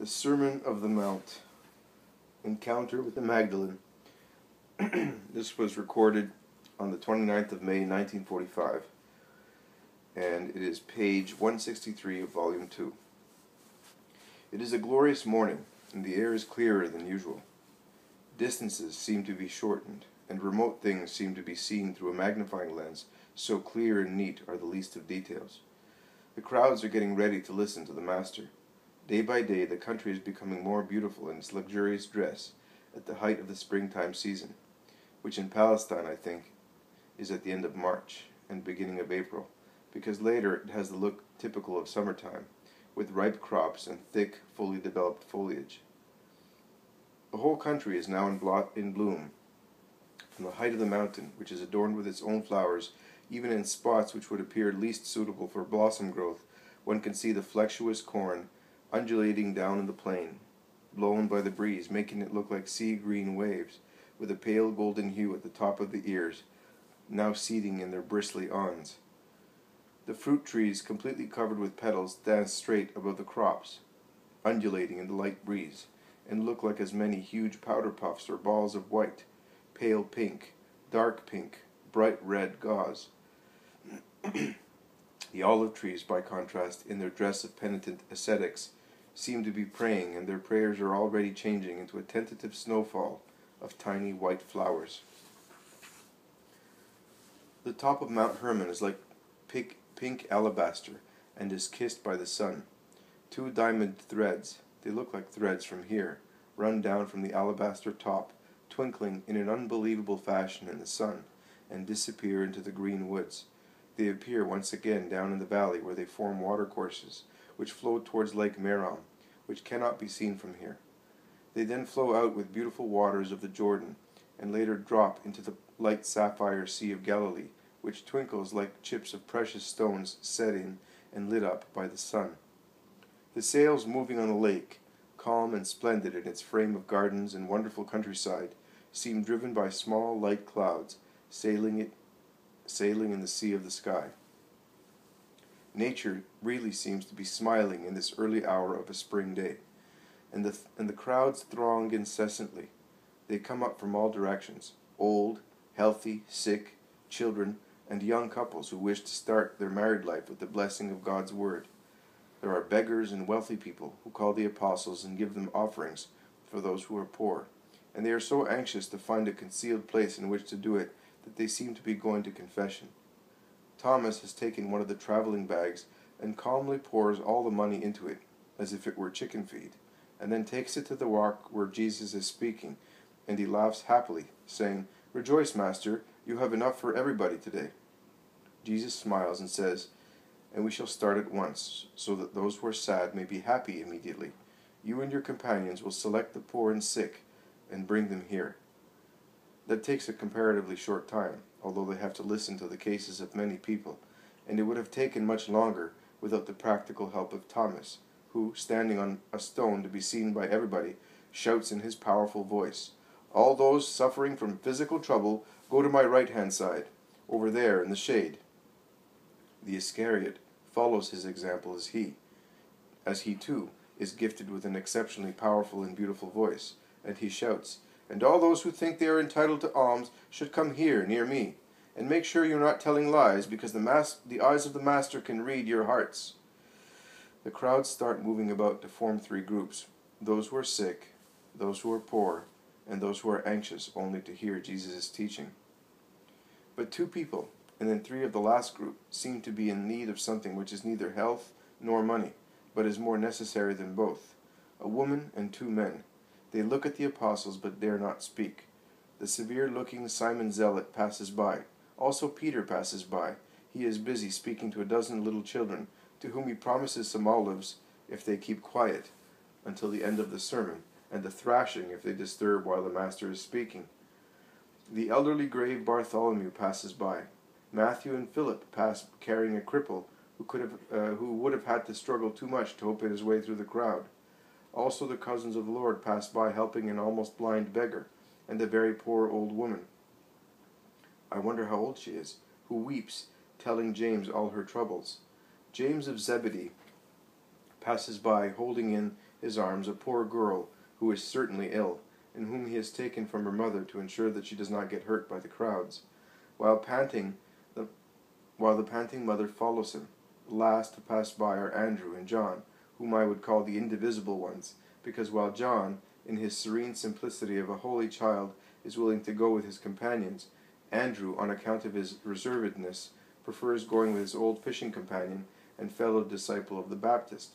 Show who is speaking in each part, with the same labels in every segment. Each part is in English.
Speaker 1: The Sermon of the Mount, Encounter with the Magdalen. This was recorded on the 29th of May, 1945, and it is page 163 of Volume 2. It is a glorious morning, and the air is clearer than usual. Distances seem to be shortened, and remote things seem to be seen through a magnifying lens, so clear and neat are the least of details. The crowds are getting ready to listen to the Master. Day by day, the country is becoming more beautiful in its luxurious dress at the height of the springtime season, which in Palestine, I think, is at the end of March and beginning of April, because later it has the look typical of summertime, with ripe crops and thick, fully developed foliage. The whole country is now in bloom. From the height of the mountain, which is adorned with its own flowers, even in spots which would appear least suitable for blossom growth, one can see the flexuous corn undulating down in the plain, blown by the breeze, making it look like sea-green waves, with a pale golden hue at the top of the ears, now seeding in their bristly awns. The fruit trees, completely covered with petals, dance straight above the crops, undulating in the light breeze, and look like as many huge powder puffs or balls of white, pale pink, dark pink, bright red gauze. The olive trees, by contrast, in their dress of penitent ascetics, seem to be praying, and their prayers are already changing into a tentative snowfall of tiny white flowers. The top of Mount Hermon is like pink alabaster, and is kissed by the sun. Two diamond threads, they look like threads from here, run down from the alabaster top, twinkling in an unbelievable fashion in the sun, and disappear into the green woods. They appear once again down in the valley, where they form watercourses, which flow towards Lake Merom, which cannot be seen from here. They then flow out with beautiful waters of the Jordan, and later drop into the light sapphire Sea of Galilee, which twinkles like chips of precious stones set in and lit up by the sun. The sails moving on the lake, calm and splendid in its frame of gardens and wonderful countryside, seem driven by small light clouds, sailing in the sea of the sky. Nature really seems to be smiling in this early hour of a spring day, and the crowds throng incessantly. They come up from all directions, old, healthy, sick, children, and young couples who wish to start their married life with the blessing of God's word. There are beggars and wealthy people who call the apostles and give them offerings for those who are poor, and they are so anxious to find a concealed place in which to do it that they seem to be going to confession. Thomas has taken one of the traveling bags and calmly pours all the money into it, as if it were chicken feed, and then takes it to the rock where Jesus is speaking, and he laughs happily, saying, "Rejoice, Master, you have enough for everybody today." Jesus smiles and says, "And we shall start at once, so that those who are sad may be happy immediately. You and your companions will select the poor and sick and bring them here." That takes a comparatively short time, although they have to listen to the cases of many people, and it would have taken much longer without the practical help of Thomas, who, standing on a stone to be seen by everybody, shouts in his powerful voice, "All those suffering from physical trouble, go to my right-hand side, over there in the shade." The Iscariot follows his example as he too is gifted with an exceptionally powerful and beautiful voice, and he shouts, "And all those who think they are entitled to alms should come here near me, and make sure you're not telling lies, because the eyes of the Master can read your hearts." The crowds start moving about to form three groups: those who are sick, those who are poor, and those who are anxious only to hear Jesus' teaching. But two people, and then three of the last group, seem to be in need of something which is neither health nor money, but is more necessary than both: a woman and two men. They look at the apostles, but dare not speak. The severe-looking Simon Zealot passes by. Also Peter passes by. He is busy speaking to a dozen little children, to whom he promises some olives if they keep quiet until the end of the sermon, and a thrashing if they disturb while the Master is speaking. The elderly grave Bartholomew passes by. Matthew and Philip pass carrying a cripple who would have had to struggle too much to open his way through the crowd. Also the cousins of the Lord pass by helping an almost blind beggar, and a very poor old woman. I wonder how old she is, who weeps, telling James all her troubles. James of Zebedee passes by holding in his arms a poor girl who is certainly ill, and whom he has taken from her mother to ensure that she does not get hurt by the crowds. While the panting mother follows him. Last to pass by are Andrew and John, whom I would call the indivisible ones, because while John, in his serene simplicity of a holy child, is willing to go with his companions, Andrew, on account of his reservedness, prefers going with his old fishing companion and fellow disciple of the Baptist.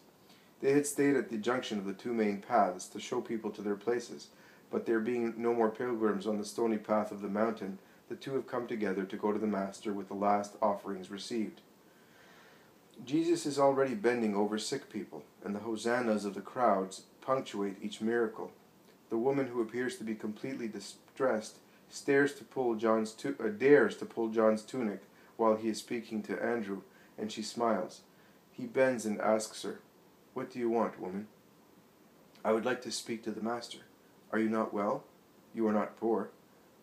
Speaker 1: They had stayed at the junction of the two main paths to show people to their places, but there being no more pilgrims on the stony path of the mountain, the two have come together to go to the Master with the last offerings received. Jesus is already bending over sick people, and the hosannas of the crowds punctuate each miracle. The woman, who appears to be completely distressed, dares to pull John's tunic while he is speaking to Andrew, and she smiles. He bends and asks her, "What do you want, woman?" "I would like to speak to the Master." "Are you not well? You are not poor."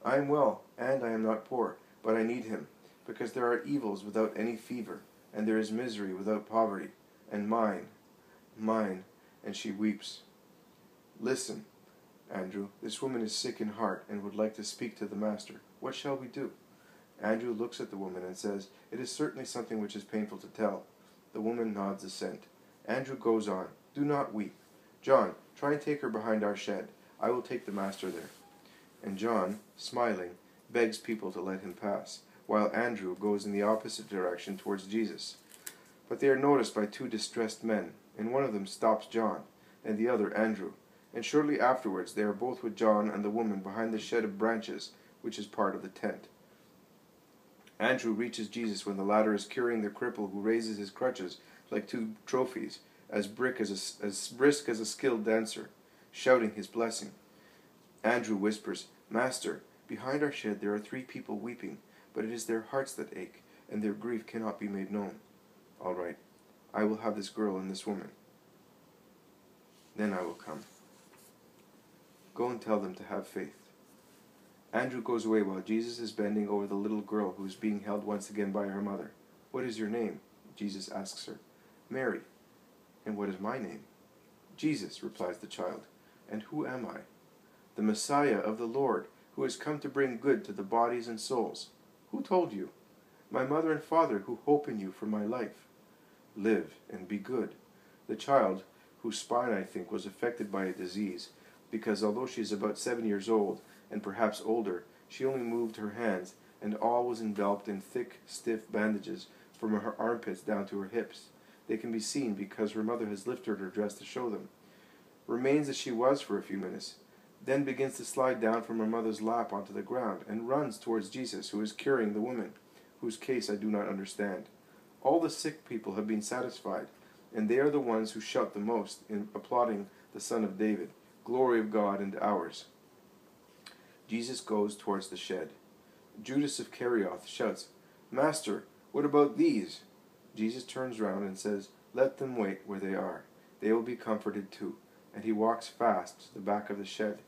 Speaker 1: "I am well, and I am not poor, but I need him, because there are evils without any fever, and there is misery without poverty, and mine, and she weeps. "Listen, Andrew, this woman is sick in heart, and would like to speak to the Master. What shall we do?" Andrew looks at the woman and says, "It is certainly something which is painful to tell." The woman nods assent. Andrew goes on, "Do not weep. John, try and take her behind our shed. I will take the Master there." And John, smiling, begs people to let him pass, while Andrew goes in the opposite direction towards Jesus. But they are noticed by two distressed men, and one of them stops John, and the other Andrew, and shortly afterwards they are both with John and the woman behind the shed of branches, which is part of the tent. Andrew reaches Jesus when the latter is curing the cripple, who raises his crutches like two trophies, as brisk as a skilled dancer, shouting his blessing. Andrew whispers, "Master, behind our shed there are 3 people weeping, but it is their hearts that ache, and their grief cannot be made known." "All right, I will have this girl and this woman. Then I will come. Go and tell them to have faith." Andrew goes away while Jesus is bending over the little girl, who is being held once again by her mother. "What is your name?" Jesus asks her. "Mary." "And what is my name?" "Jesus," replies the child. "And who am I?" "The Messiah of the Lord, who has come to bring good to the bodies and souls." "Who told you?" "My mother and father, who hope in you for my life." "Live and be good." The child, whose spine, I think, was affected by a disease, because although she is about 7 years old, and perhaps older, she only moved her hands, and all was enveloped in thick, stiff bandages from her armpits down to her hips. They can be seen because her mother has lifted her dress to show them. Remains as she was for a few minutes, then begins to slide down from her mother's lap onto the ground, and runs towards Jesus, who is curing the woman, whose case I do not understand. All the sick people have been satisfied, and they are the ones who shout the most in applauding the Son of David, "Glory of God and ours." Jesus goes towards the shed. Judas of Kerioth shouts, "Master, what about these?" Jesus turns round and says, "Let them wait where they are. They will be comforted too." And he walks fast to the back of the shed,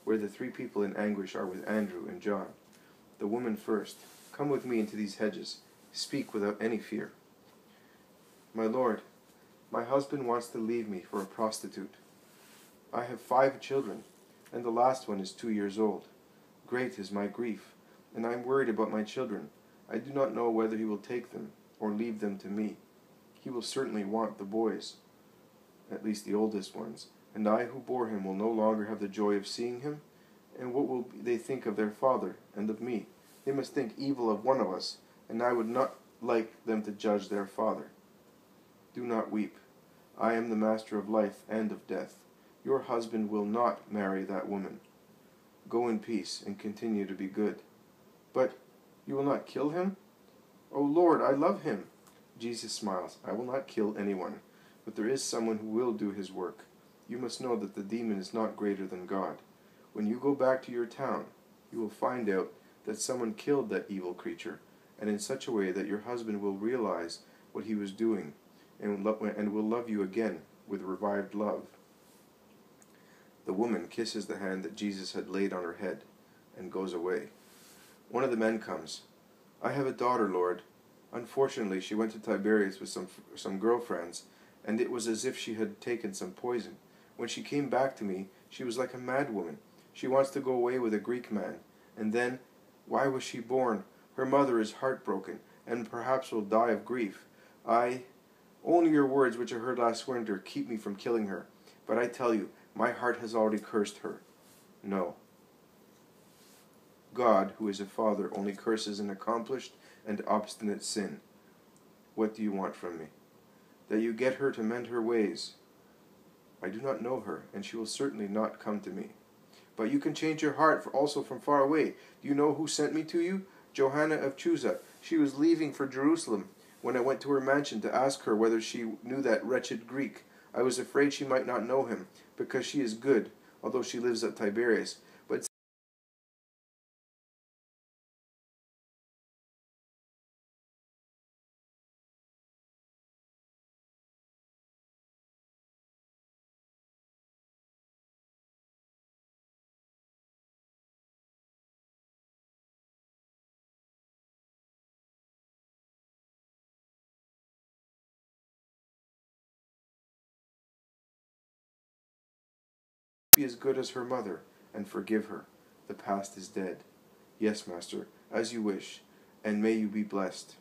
Speaker 1: where the 3 people in anguish are with Andrew and John. The woman first, "Come with me into these hedges. Speak without any fear." "My Lord, my husband wants to leave me for a prostitute. I have 5 children, and the last one is 2 years old. Great is my grief, and I am worried about my children. I do not know whether he will take them or leave them to me. He will certainly want the boys, at least the oldest ones, and I who bore him will no longer have the joy of seeing him. And what will they think of their father and of me? They must think evil of one of us, and I would not like them to judge their father. Do not weep. I am the master of life and of death. Your husband will not marry that woman. Go in peace and continue to be good." "But you will not kill him?" "Oh Lord, I love him." Jesus smiles. "I will not kill anyone, but there is someone who will do his work. You must know that the demon is not greater than God. When you go back to your town, you will find out that someone killed that evil creature, and in such a way that your husband will realize what he was doing, and will love you again with revived love." The woman kisses the hand that Jesus had laid on her head, and goes away. One of the men comes. "I have a daughter, Lord. Unfortunately, she went to Tiberias with some girlfriends, and it was as if she had taken some poison. When she came back to me, she was like a mad woman. She wants to go away with a Greek man. And then, why was she born? Her mother is heartbroken, and perhaps will die of grief. Only your words which I heard last winter keep me from killing her. But I tell you, my heart has already cursed her. No. God, who is a father, only curses an accomplished and obstinate sin. What do you want from me? That you get her to mend her ways. I do not know her, and she will certainly not come to me. But you can change your heart also from far away. Do you know who sent me to you? Johanna of Chuza. She was leaving for Jerusalem when I went to her mansion to ask her whether she knew that wretched Greek. I was afraid she might not know him, because she is good, although she lives at Tiberias. But be as good as her mother, and forgive her. The past is dead. Yes, master, as you wish, and may you be blessed.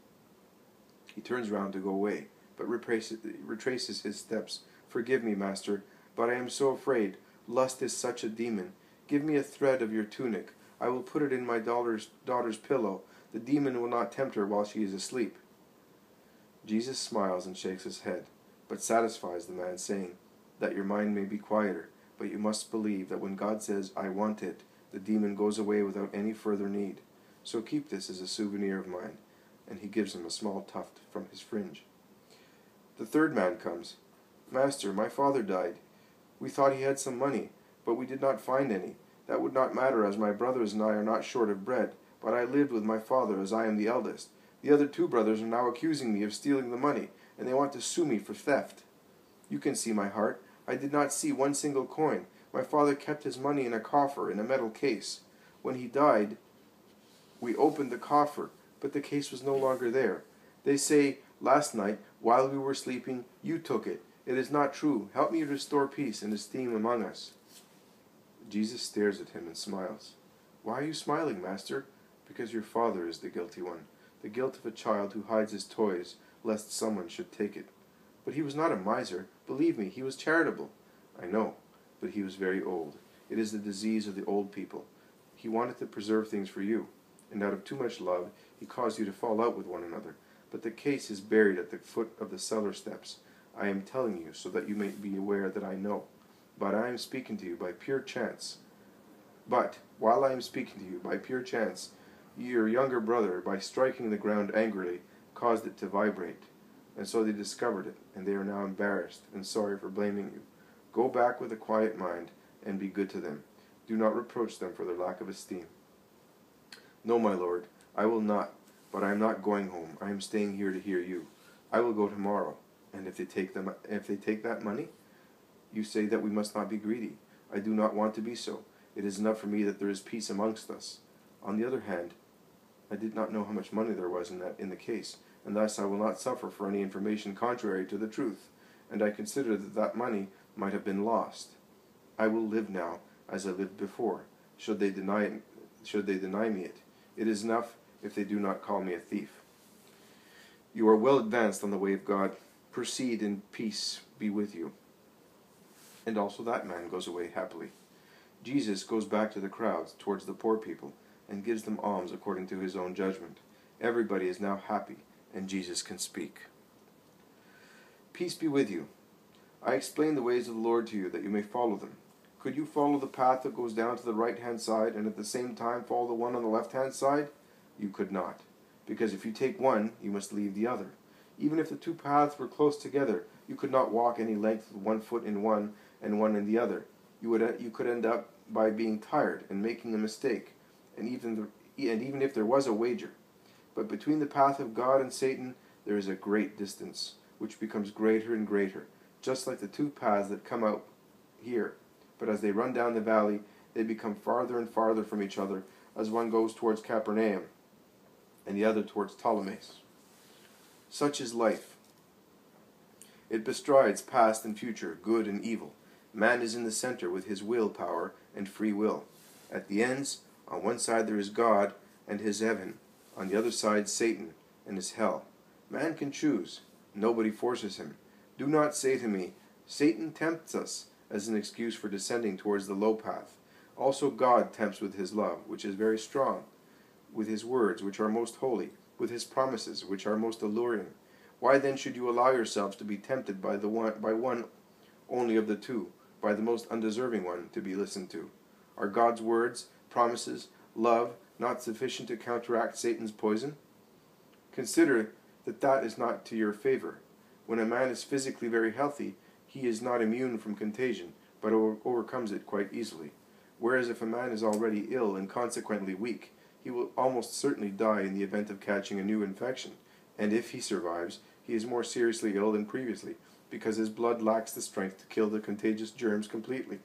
Speaker 1: He turns round to go away, but retraces his steps. Forgive me, master, but I am so afraid. Lust is such a demon. Give me a thread of your tunic. I will put it in my daughter's pillow. The demon will not tempt her while she is asleep. Jesus smiles and shakes his head, but satisfies the man, saying, that your mind may be quieter, but you must believe that when God says, I want it, the demon goes away without any further need. So keep this as a souvenir of mine. And he gives him a small tuft from his fringe. The third man comes. Master, my father died. We thought he had some money, but we did not find any. That would not matter, as my brothers and I are not short of bread, but I lived with my father, as I am the eldest. The other 2 brothers are now accusing me of stealing the money, and they want to sue me for theft. You can see my heart. I did not see one single coin. My father kept his money in a coffer, in a metal case. When he died, we opened the coffer, but the case was no longer there. They say, last night, while we were sleeping, you took it. It is not true. Help me restore peace and esteem among us. Jesus stares at him and smiles. Why are you smiling, master? Because your father is the guilty one, the guilt of a child who hides his toys, lest someone should take it. But he was not a miser. Believe me, he was charitable. I know, but he was very old. It is the disease of the old people. He wanted to preserve things for you, and out of too much love, he caused you to fall out with one another. But the case is buried at the foot of the cellar steps. I am telling you so that you may be aware that I know. But I am speaking to you by pure chance. But, while I am speaking to you by pure chance, your younger brother, by striking the ground angrily, caused it to vibrate. And so they discovered it, and they are now embarrassed and sorry for blaming you. Go back with a quiet mind, and be good to them. Do not reproach them for their lack of esteem. No, my lord, I will not, but I am not going home. I am staying here to hear you. I will go tomorrow, and if they take that money, you say that we must not be greedy. I do not want to be so. It is enough for me that there is peace amongst us. On the other hand, I did not know how much money there was in the case, and thus I will not suffer for any information contrary to the truth, and I consider that money might have been lost. I will live now as I lived before, should they deny me it. It is enough if they do not call me a thief. You are well advanced on the way of God. Proceed, and peace be with you. And also that man goes away happily. Jesus goes back to the crowds, towards the poor people, and gives them alms according to his own judgment. Everybody is now happy, and Jesus can speak. Peace be with you. I explain the ways of the Lord to you, that you may follow them. Could you follow the path that goes down to the right-hand side, and at the same time follow the one on the left-hand side? You could not, because if you take one, you must leave the other. Even if the 2 paths were close together, you could not walk any length with 1 foot in one and one in the other. You could end up by being tired and making a mistake, and even if there was a wager. But between the path of God and Satan, there is a great distance, which becomes greater and greater, just like the 2 paths that come out here. But as they run down the valley, they become farther and farther from each other, as one goes towards Capernaum, and the other towards Ptolemais. Such is life. It bestrides past and future, good and evil. Man is in the center with his will power and free will. At the ends, on one side there is God and his heaven, on the other side Satan and his hell. Man can choose. Nobody forces him. Do not say to me, Satan tempts us, as an excuse for descending towards the low path. Also God tempts with his love, which is very strong, with his words, which are most holy, with his promises, which are most alluring. Why then should you allow yourselves to be tempted by one only of the two, by the most undeserving one to be listened to? Are God's words, promises, love not sufficient to counteract Satan's poison? Consider that is not to your favor. When a man is physically very healthy, he is not immune from contagion, but overcomes it quite easily. Whereas if a man is already ill and consequently weak, he will almost certainly die in the event of catching a new infection, and if he survives, he is more seriously ill than previously, because his blood lacks the strength to kill the contagious germs completely.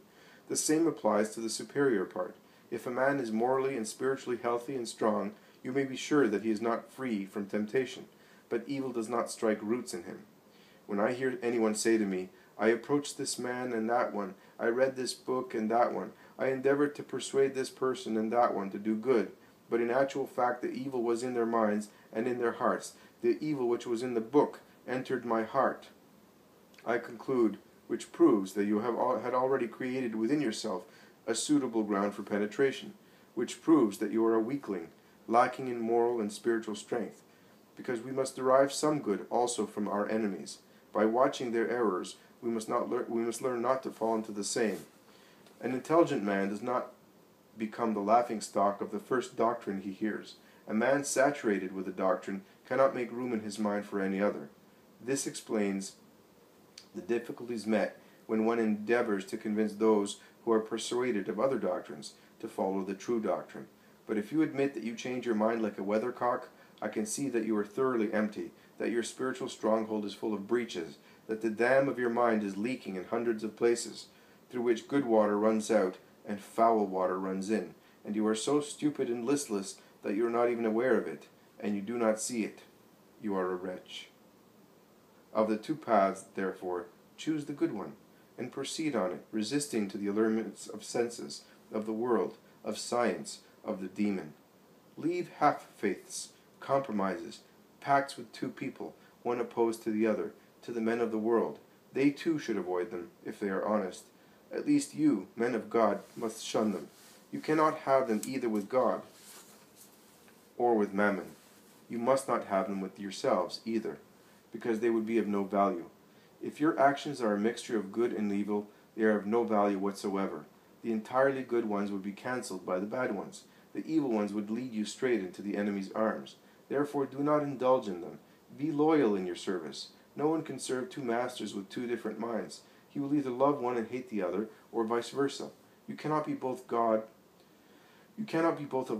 Speaker 1: The same applies to the superior part. If a man is morally and spiritually healthy and strong, you may be sure that he is not free from temptation, but evil does not strike roots in him. When I hear anyone say to me, I approached this man and that one, I read this book and that one, I endeavored to persuade this person and that one to do good, but in actual fact the evil was in their minds and in their hearts. The evil which was in the book entered my heart. I conclude, which proves that you had already created within yourself a suitable ground for penetration, which proves that you are a weakling, lacking in moral and spiritual strength, because we must derive some good also from our enemies. By watching their errors, we must learn not to fall into the same. An intelligent man does not become the laughingstock of the first doctrine he hears. A man saturated with a doctrine cannot make room in his mind for any other. This explains the difficulties met when one endeavors to convince those who are persuaded of other doctrines to follow the true doctrine. But if you admit that you change your mind like a weathercock, I can see that you are thoroughly empty, that your spiritual stronghold is full of breaches, that the dam of your mind is leaking in hundreds of places, through which good water runs out and foul water runs in, and you are so stupid and listless that you are not even aware of it, and you do not see it. You are a wretch. Of the two paths, therefore, choose the good one, and proceed on it, resisting to the allurements of senses, of the world, of science, of the demon. Leave half-faiths, compromises, pacts with two people, one opposed to the other, to the men of the world. They too should avoid them, if they are honest. At least you, men of God, must shun them. You cannot have them either with God or with mammon. You must not have them with yourselves either, because they would be of no value. If your actions are a mixture of good and evil, they are of no value whatsoever. The entirely good ones would be cancelled by the bad ones. The evil ones would lead you straight into the enemy's arms. Therefore do not indulge in them. Be loyal in your service. No one can serve two masters with two different minds. He will either love one and hate the other, or vice versa. You cannot be both of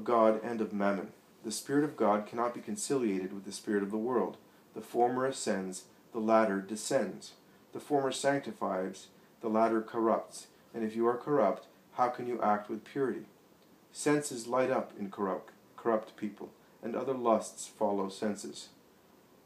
Speaker 1: God and of mammon. The Spirit of God cannot be conciliated with the spirit of the world. The former ascends, the latter descends. The former sanctifies, the latter corrupts. And if you are corrupt, how can you act with purity? Senses light up in corrupt people, and other lusts follow senses.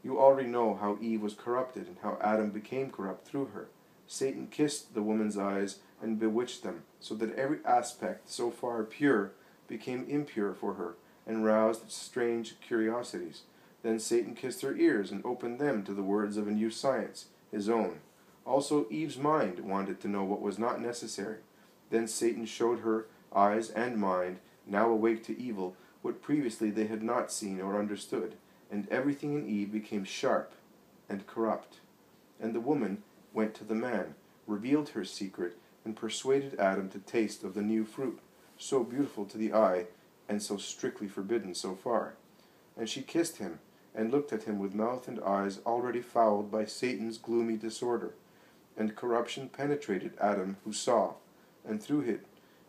Speaker 1: You already know how Eve was corrupted and how Adam became corrupt through her. Satan kissed the woman's eyes and bewitched them, so that every aspect so far pure became impure for her, and roused strange curiosities. Then Satan kissed her ears and opened them to the words of a new science, his own. Also Eve's mind wanted to know what was not necessary. Then Satan showed her eyes and mind, now awake to evil, what previously they had not seen or understood, and everything in Eve became sharp and corrupt. And the woman went to the man, revealed her secret, and persuaded Adam to taste of the new fruit, so beautiful to the eye, and so strictly forbidden so far. And she kissed him, and looked at him with mouth and eyes already fouled by Satan's gloomy disorder. And corruption penetrated Adam, who saw, and through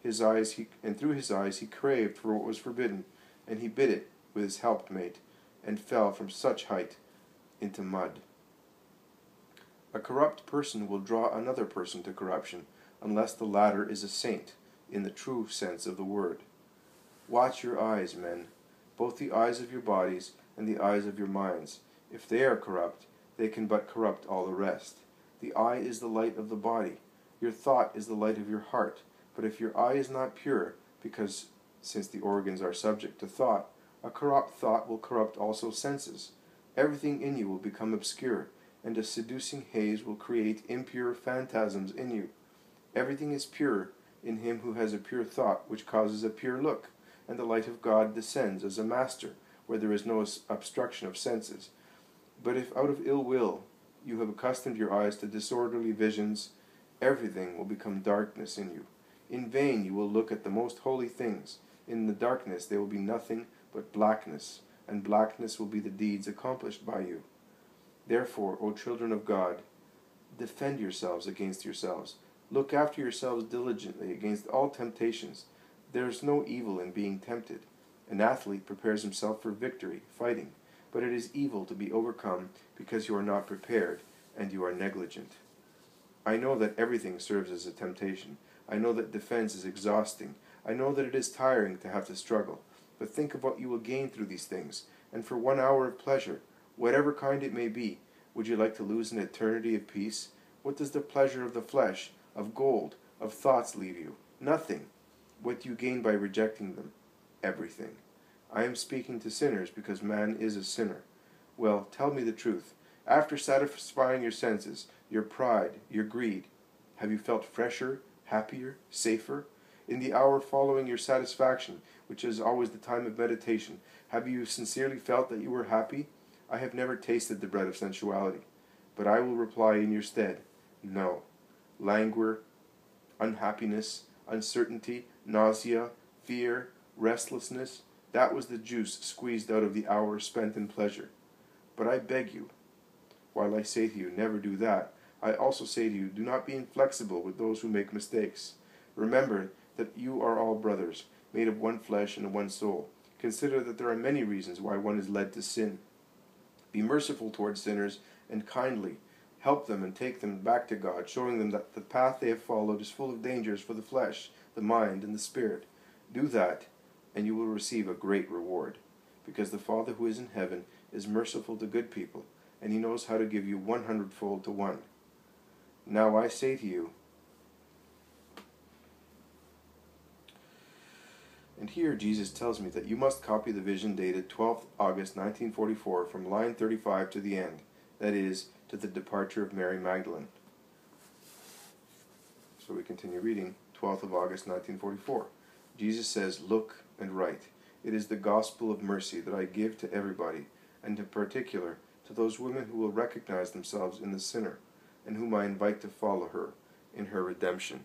Speaker 1: his eyes he craved for what was forbidden, and he bit it with his helpmate, and fell from such height into mud. A corrupt person will draw another person to corruption, unless the latter is a saint, in the true sense of the word. Watch your eyes, men, both the eyes of your bodies and the eyes of your minds. If they are corrupt, they can but corrupt all the rest. The eye is the light of the body. Your thought is the light of your heart. But if your eye is not pure, because since the organs are subject to thought, a corrupt thought will corrupt also senses. Everything in you will become obscure, and a seducing haze will create impure phantasms in you. Everything is pure in him who has a pure thought, which causes a pure look, and the light of God descends as a master, where there is no obstruction of senses. But if out of ill will you have accustomed your eyes to disorderly visions, everything will become darkness in you. In vain you will look at the most holy things. In the darkness there will be nothing but blackness, and blackness will be the deeds accomplished by you. Therefore, O children of God, defend yourselves against yourselves. Look after yourselves diligently against all temptations. There is no evil in being tempted. An athlete prepares himself for victory, fighting, but it is evil to be overcome because you are not prepared and you are negligent. I know that everything serves as a temptation. I know that defense is exhausting. I know that it is tiring to have to struggle. But think of what you will gain through these things. And for 1 hour of pleasure, whatever kind it may be, would you like to lose an eternity of peace? What does the pleasure of the flesh, of gold, of thoughts leave you? Nothing. What do you gain by rejecting them? Everything. I am speaking to sinners because man is a sinner. Well, tell me the truth. After satisfying your senses, your pride, your greed, have you felt fresher, happier, safer? In the hour following your satisfaction, which is always the time of meditation, have you sincerely felt that you were happy? I have never tasted the bread of sensuality, but I will reply in your stead, no. Languor, unhappiness, uncertainty, nausea, fear, restlessness, that was the juice squeezed out of the hour spent in pleasure. But I beg you, while I say to you, never do that, I also say to you, do not be inflexible with those who make mistakes. Remember that you are all brothers, made of one flesh and one soul. Consider that there are many reasons why one is led to sin. Be merciful towards sinners and kindly help them and take them back to God, showing them that the path they have followed is full of dangers for the flesh, the mind, and the spirit. Do that, and you will receive a great reward, because the Father who is in heaven is merciful to good people, and he knows how to give you 100-fold to one. Now I say to you, and here Jesus tells me that you must copy the vision dated 12th August 1944 from line 35 to the end, that is, to the departure of Mary Magdalene. So we continue reading, 12th of August 1944. Jesus says, look and write. It is the gospel of mercy that I give to everybody, and in particular to those women who will recognize themselves in the sinner, and whom I invite to follow her in her redemption.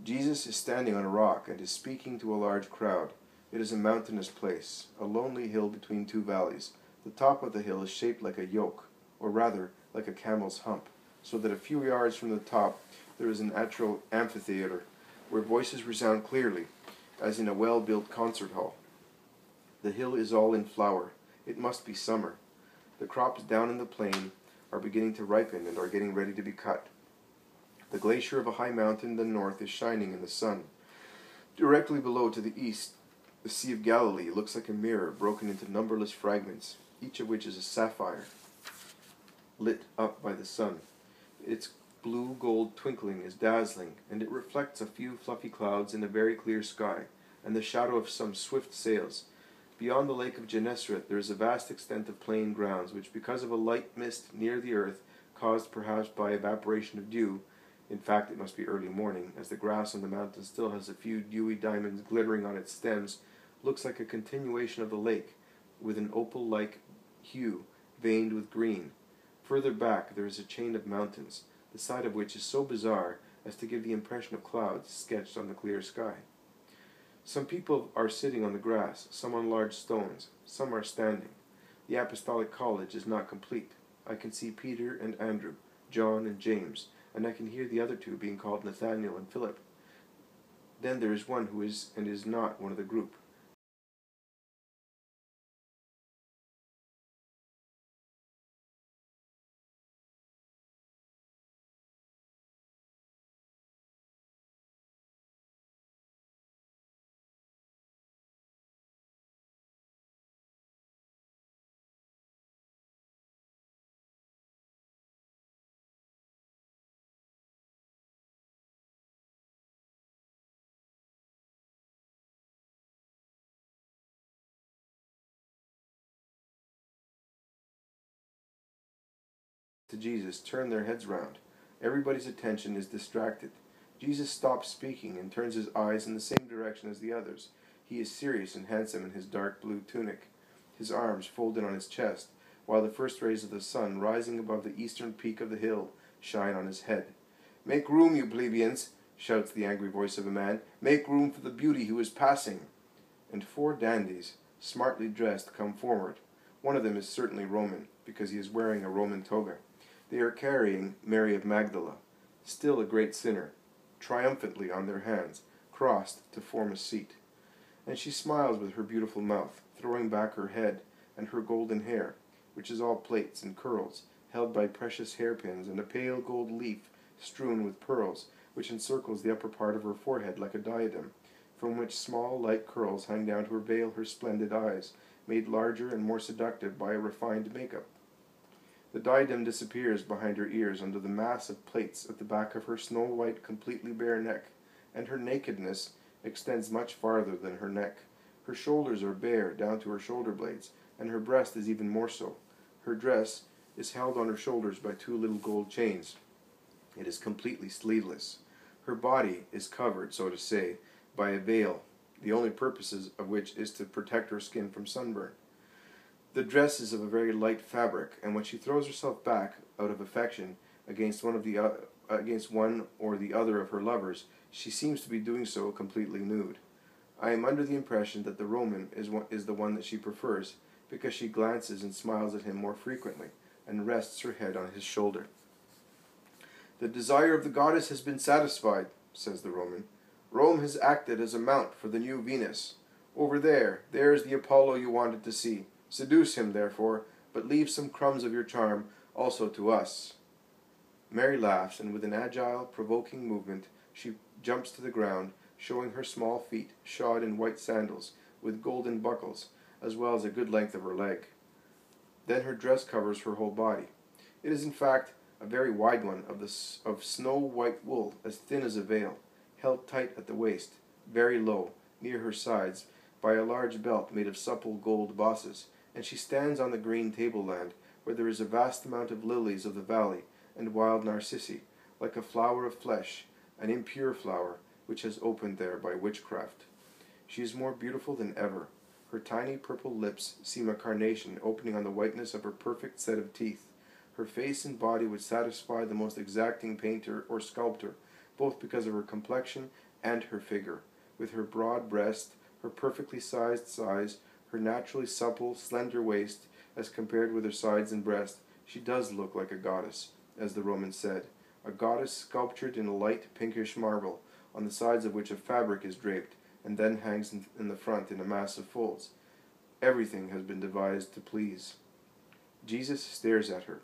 Speaker 1: Jesus is standing on a rock and is speaking to a large crowd. It is a mountainous place, a lonely hill between two valleys. The top of the hill is shaped like a yoke, or rather, like a camel's hump, so that a few yards from the top there is an natural amphitheater, where voices resound clearly, as in a well-built concert hall. The hill is all in flower. It must be summer. The crops down in the plain are beginning to ripen and are getting ready to be cut. The glacier of a high mountain in the north is shining in the sun. Directly below to the east, the Sea of Galilee looks like a mirror broken into numberless fragments, each of which is a sapphire, lit up by the sun. Its blue-gold twinkling is dazzling, and it reflects a few fluffy clouds in a very clear sky, and the shadow of some swift sails. Beyond the lake of Gennesaret there is a vast extent of plain grounds, which, because of a light mist near the earth, caused perhaps by evaporation of dew, in fact it must be early morning, as the grass on the mountain still has a few dewy diamonds glittering on its stems, looks like a continuation of the lake, with an opal-like hue, veined with green. Further back there is a chain of mountains, the side of which is so bizarre as to give the impression of clouds sketched on the clear sky. Some people are sitting on the grass, some on large stones, some are standing. The apostolic college is not complete. I can see Peter and Andrew, John and James, and I can hear the other two being called Nathanael and Philip. Then there is one who is and is not one of the group. to Jesus turn their heads round. Everybody's attention is distracted. Jesus stops speaking and turns his eyes in the same direction as the others. He is serious and handsome in his dark blue tunic, his arms folded on his chest, while the first rays of the sun, rising above the eastern peak of the hill, shine on his head. "Make room, you plebeians!" shouts the angry voice of a man. "Make room for the beauty who is passing!" And 4 dandies, smartly dressed, come forward. One of them is certainly Roman, because he is wearing a Roman toga. They are carrying Mary of Magdala, still a great sinner, triumphantly on their hands, crossed to form a seat. And she smiles with her beautiful mouth, throwing back her head and her golden hair, which is all plaits and curls, held by precious hairpins, and a pale gold leaf strewn with pearls, which encircles the upper part of her forehead like a diadem, from which small light curls hang down to veil her splendid eyes, made larger and more seductive by a refined makeup. The diadem disappears behind her ears under the mass of plaits at the back of her snow-white, completely bare neck, and her nakedness extends much farther than her neck. Her shoulders are bare down to her shoulder blades, and her breast is even more so. Her dress is held on her shoulders by 2 little gold chains. It is completely sleeveless. Her body is covered, so to say, by a veil, the only purposes of which is to protect her skin from sunburn. The dress is of a very light fabric, and when she throws herself back out of affection against one or the other of her lovers, she seems to be doing so completely nude. I am under the impression that the Roman is the one that she prefers, because she glances and smiles at him more frequently, and rests her head on his shoulder. "The desire of the goddess has been satisfied," says the Roman. "Rome has acted as a mount for the new Venus. Over there is the Apollo you wanted to see. Seduce him, therefore, but leave some crumbs of your charm also to us." Mary laughs, and with an agile, provoking movement, she jumps to the ground, showing her small feet, shod in white sandals, with golden buckles, as well as a good length of her leg. Then her dress covers her whole body. It is, in fact, a very wide one of snow-white wool, as thin as a veil, held tight at the waist, very low, near her sides, by a large belt made of supple gold bosses, and she stands on the green tableland, where there is a vast amount of lilies of the valley, and wild narcissi, like a flower of flesh, an impure flower, which has opened there by witchcraft. She is more beautiful than ever. Her tiny purple lips seem a carnation opening on the whiteness of her perfect set of teeth. Her face and body would satisfy the most exacting painter or sculptor, both because of her complexion and her figure. With her broad breast, her perfectly sized size, her naturally supple, slender waist, as compared with her sides and breast, she does look like a goddess, as the Romans said, a goddess sculptured in a light pinkish marble, on the sides of which a fabric is draped, and then hangs in the front in a mass of folds. Everything has been devised to please. Jesus stares at her,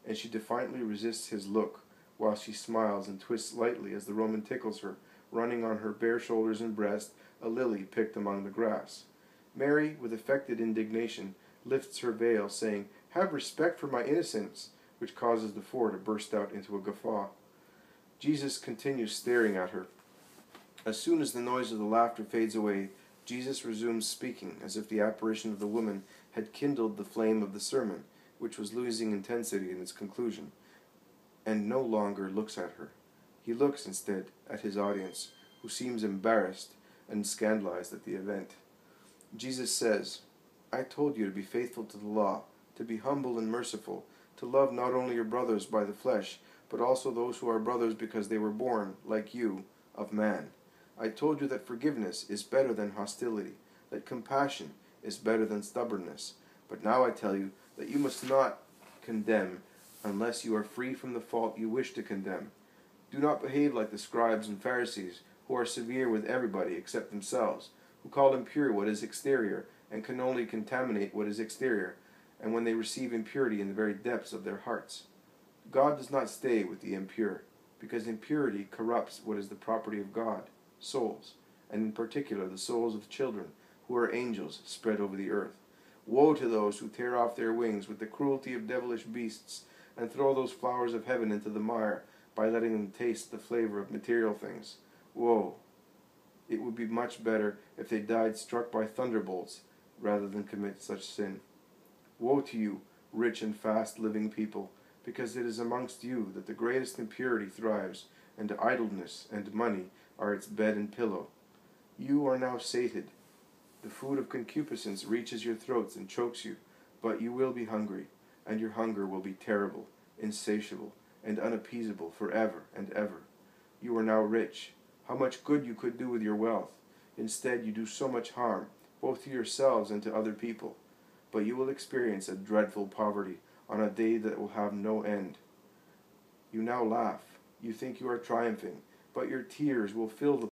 Speaker 1: and she defiantly resists his look, while she smiles and twists lightly as the Roman tickles her, running on her bare shoulders and breast a lily picked among the grass. Mary, with affected indignation, lifts her veil, saying, "Have respect for my innocence," which causes the 4 to burst out into a guffaw. Jesus continues staring at her. As soon as the noise of the laughter fades away, Jesus resumes speaking, as if the apparition of the woman had kindled the flame of the sermon, which was losing intensity in its conclusion, and no longer looks at her. He looks, instead, at his audience, who seems embarrassed and scandalized at the event. Jesus says, "I told you to be faithful to the law, to be humble and merciful, to love not only your brothers by the flesh, but also those who are brothers because they were born, like you, of man. I told you that forgiveness is better than hostility, that compassion is better than stubbornness. But now I tell you that you must not condemn unless you are free from the fault you wish to condemn. Do not behave like the scribes and Pharisees, who are severe with everybody except themselves, who call impure what is exterior, and can only contaminate what is exterior, and when they receive impurity in the very depths of their hearts. God does not stay with the impure, because impurity corrupts what is the property of God, souls, and in particular the souls of children, who are angels spread over the earth. Woe to those who tear off their wings with the cruelty of devilish beasts, and throw those flowers of heaven into the mire by letting them taste the flavor of material things. Woe! It would be much better if they died struck by thunderbolts rather than commit such sin. Woe to you, rich and fast-living people, because it is amongst you that the greatest impurity thrives, and idleness and money are its bed and pillow. You are now sated. The food of concupiscence reaches your throats and chokes you, but you will be hungry, and your hunger will be terrible, insatiable, and unappeasable forever and ever. You are now rich. How much good you could do with your wealth! Instead, you do so much harm, both to yourselves and to other people. But you will experience a dreadful poverty on a day that will have no end. You now laugh. You think you are triumphing, but your tears will fill the